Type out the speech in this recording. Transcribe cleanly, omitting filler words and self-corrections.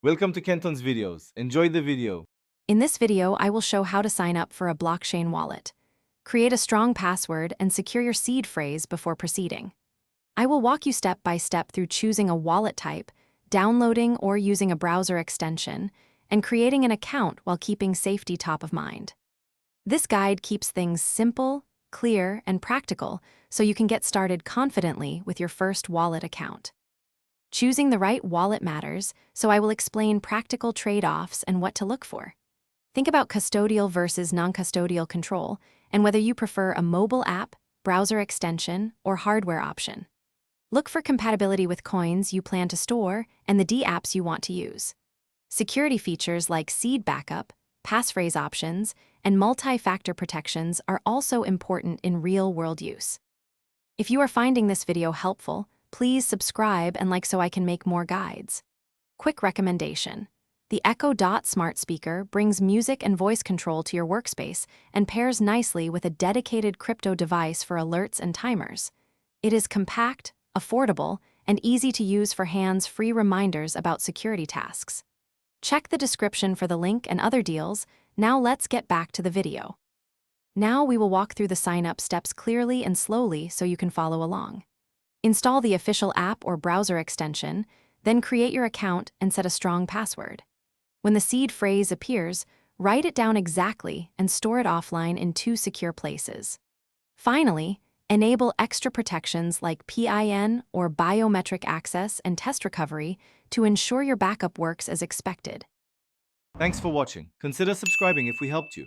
Welcome to Kenton's videos. Enjoy the video. In this video, I will show how to sign up for a blockchain wallet. Create a strong password and secure your seed phrase before proceeding. I will walk you step by step through choosing a wallet type, downloading or using a browser extension, and creating an account while keeping safety top of mind. This guide keeps things simple, clear, and practical so you can get started confidently with your first wallet account. Choosing the right wallet matters, so I will explain practical trade-offs and what to look for. Think about custodial versus non-custodial control and whether you prefer a mobile app, browser extension, or hardware option. Look for compatibility with coins you plan to store and the dApps you want to use. Security features like seed backup, passphrase options, and multi-factor protections are also important in real-world use. If you are finding this video helpful, please subscribe and like so I can make more guides. Quick recommendation. The Echo Dot smart speaker brings music and voice control to your workspace and pairs nicely with a dedicated crypto device for alerts and timers. It is compact, affordable, and easy to use for hands-free reminders about security tasks. Check the description for the link and other deals. Now let's get back to the video. Now we will walk through the sign-up steps clearly and slowly so you can follow along. Install the official app or browser extension, then create your account and set a strong password. When the seed phrase appears, write it down exactly and store it offline in 2 secure places. Finally, enable extra protections like PIN or biometric access and test recovery to ensure your backup works as expected. Thanks for watching. Consider subscribing if we helped you.